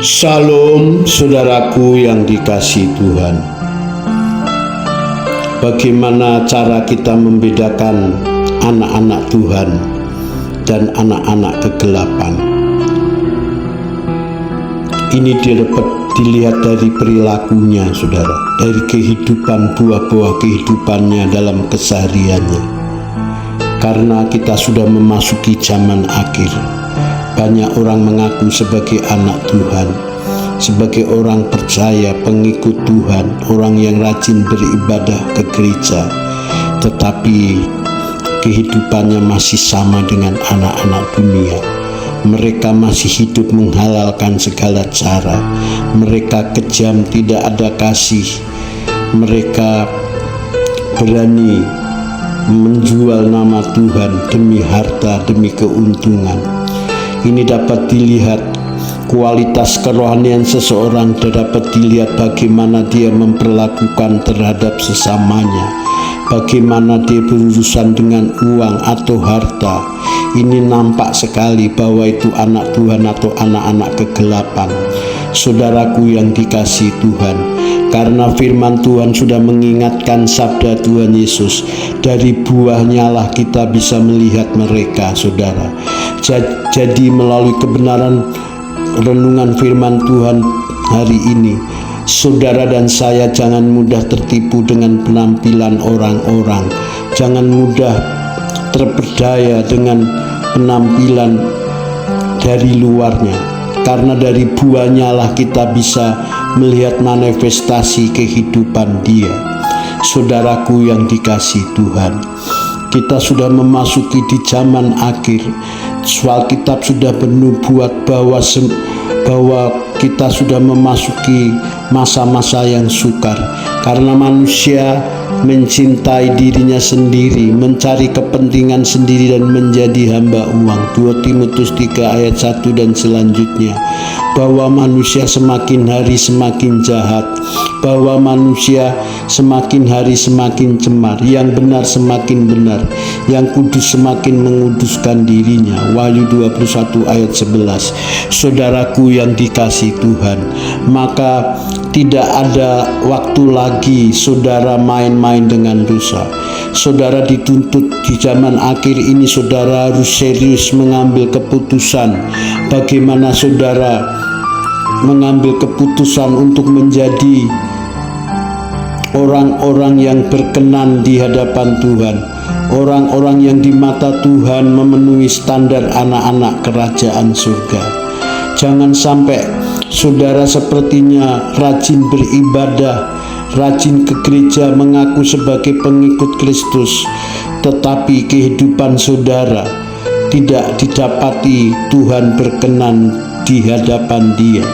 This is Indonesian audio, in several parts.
Shalom saudaraku yang dikasihi Tuhan. Bagaimana cara kita membedakan anak-anak Tuhan dan anak-anak kegelapan? Ini dapat dilihat dari perilakunya, saudara, dari kehidupan, buah-buah kehidupannya dalam kesehariannya. Karena kita sudah memasuki zaman akhir, banyak orang mengaku sebagai anak Tuhan, sebagai orang percaya, pengikut Tuhan, orang yang rajin beribadah ke gereja, tetapi kehidupannya masih sama dengan anak-anak dunia. Mereka masih hidup menghalalkan segala cara. Mereka kejam, tidak ada kasih. Mereka berani menjual nama Tuhan demi harta, demi keuntungan. Ini dapat dilihat kualitas kerohanian seseorang, dapat dilihat bagaimana dia memperlakukan terhadap sesamanya, bagaimana dia berurusan dengan uang atau harta. Ini nampak sekali bahwa itu anak Tuhan atau anak-anak kegelapan. Saudaraku yang dikasihi Tuhan, karena firman Tuhan sudah mengingatkan sabda Tuhan Yesus, dari buahnya lah kita bisa melihat mereka, saudara. Jadi melalui kebenaran renungan firman Tuhan hari ini, saudara dan saya jangan mudah tertipu dengan penampilan orang-orang. Jangan mudah terperdaya dengan penampilan dari luarnya, karena dari buahnya lah kita bisa melihat manifestasi kehidupan dia. Saudaraku yang dikasihi Tuhan, kita sudah memasuki di zaman akhir. Alkitab sudah bernubuat bahwa kita sudah memasuki masa-masa yang sukar, karena manusia mencintai dirinya sendiri, mencari kepentingan sendiri dan menjadi hamba uang. 2 Timotius 3 ayat 1 dan selanjutnya, bahwa manusia semakin hari semakin jahat, bahwa manusia semakin hari semakin cemar, yang benar semakin benar, yang kudus semakin menguduskan dirinya. Wahyu 21 ayat 11. Saudaraku yang dikasihi Tuhan, maka tidak ada waktu lagi saudara main-main dengan dosa. Saudara dituntut di zaman akhir ini, saudara harus serius mengambil keputusan. Bagaimana saudara mengambil keputusan untuk menjadi orang-orang yang berkenan di hadapan Tuhan, orang-orang yang di mata Tuhan memenuhi standar anak-anak kerajaan surga. Jangan sampai saudara sepertinya rajin beribadah, rajin ke gereja, mengaku sebagai pengikut Kristus, tetapi kehidupan saudara tidak didapati Tuhan berkenan di hadapan Dia.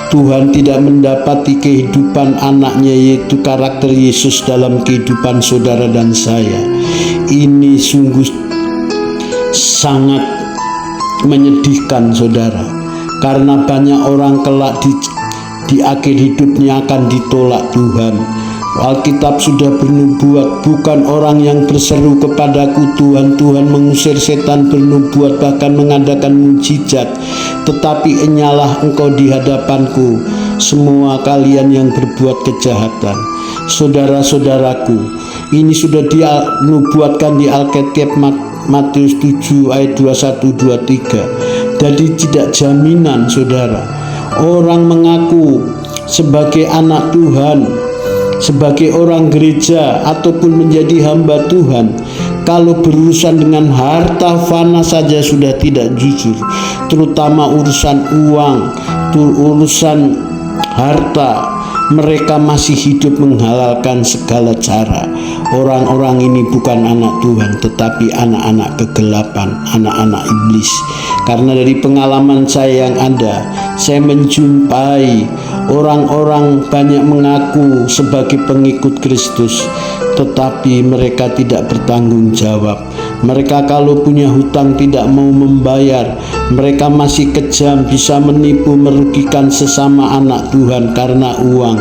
Tuhan tidak mendapati kehidupan anaknya, yaitu karakter Yesus dalam kehidupan saudara dan saya. Ini sungguh sangat menyedihkan, saudara, karena banyak orang kelak di akhir hidupnya akan ditolak Tuhan. Alkitab sudah bernubuat, bukan orang yang berseru kepadaku Tuhan, Tuhan, mengusir setan, bernubuat, bahkan mengadakan mujizat, tetapi enyalah engkau di hadapanku, semua kalian yang berbuat kejahatan. Saudara-saudaraku, ini sudah dinubuatkan di Alkitab Matius 7 ayat 21-23. Jadi tidak jaminan, saudara, orang mengaku sebagai anak Tuhan, sebagai orang gereja, ataupun menjadi hamba Tuhan, kalau berurusan dengan harta fana saja sudah tidak jujur, terutama urusan uang, urusan harta, mereka masih hidup menghalalkan segala cara. Orang-orang ini bukan anak Tuhan, tetapi anak-anak kegelapan, anak-anak iblis. Karena dari pengalaman saya yang ada, saya menjumpai orang-orang banyak mengaku sebagai pengikut Kristus, tetapi mereka tidak bertanggung jawab. Mereka kalau punya hutang tidak mau membayar. Mereka masih kejam, bisa menipu, merugikan sesama anak Tuhan karena uang.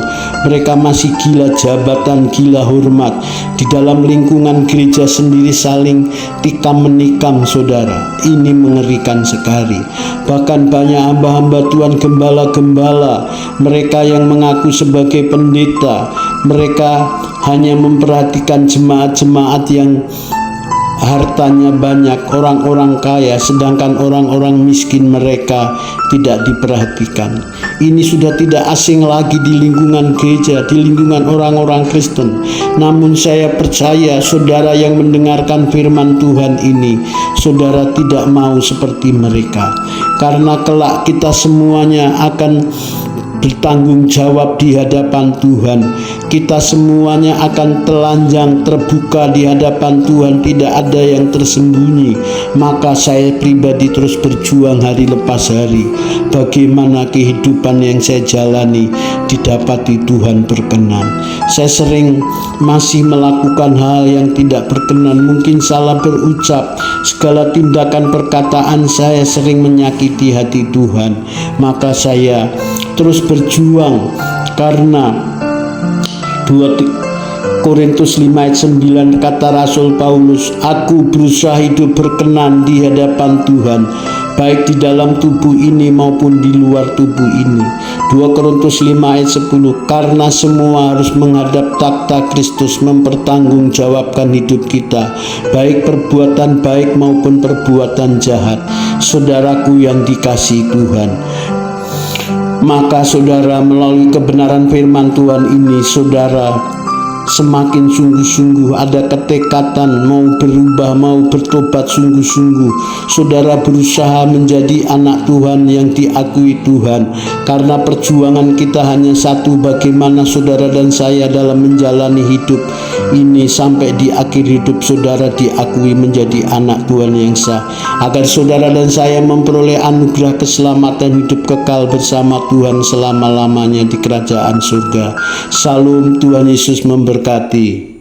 Mereka masih gila jabatan, gila hormat. Di dalam lingkungan gereja sendiri saling tikam menikam, saudara. Ini mengerikan sekali. Bahkan banyak hamba-hamba Tuhan, gembala-gembala, mereka yang mengaku sebagai pendeta, mereka hanya memperhatikan jemaat-jemaat yang hartanya banyak, orang-orang kaya, sedangkan orang-orang miskin mereka tidak diperhatikan. Ini sudah tidak asing lagi di lingkungan gereja, di lingkungan orang-orang Kristen. Namun saya percaya saudara yang mendengarkan firman Tuhan ini, saudara tidak mau seperti mereka, karena kelak kita semuanya akan bertanggung jawab di hadapan Tuhan. Kita semuanya akan telanjang terbuka di hadapan Tuhan, tidak ada yang tersembunyi. Maka saya pribadi terus berjuang hari lepas hari, bagaimana kehidupan yang saya jalani didapati Tuhan berkenan. Saya sering masih melakukan hal yang tidak berkenan, mungkin salah berucap, segala tindakan perkataan saya sering menyakiti hati Tuhan. Maka saya terus berjuang, karena 2 Korintus 5 ayat 9 kata Rasul Paulus, aku berusaha hidup berkenan di hadapan Tuhan, baik di dalam tubuh ini maupun di luar tubuh ini. 2 Korintus 5 ayat 10, karena semua harus menghadap takhta Kristus, mempertanggungjawabkan hidup kita, baik perbuatan baik maupun perbuatan jahat. Saudaraku yang dikasihi Tuhan, maka saudara melalui kebenaran firman Tuhan ini, saudara semakin sungguh-sungguh ada ketekatan mau berubah, mau bertobat sungguh-sungguh. Saudara berusaha menjadi anak Tuhan yang diakui Tuhan, karena perjuangan kita hanya satu, bagaimana saudara dan saya dalam menjalani hidup ini sampai di akhir hidup saudara diakui menjadi anak Tuhan yang sah, agar saudara dan saya memperoleh anugerah keselamatan hidup kekal bersama Tuhan selama-lamanya di kerajaan surga. Salam, Tuhan Yesus memberkati.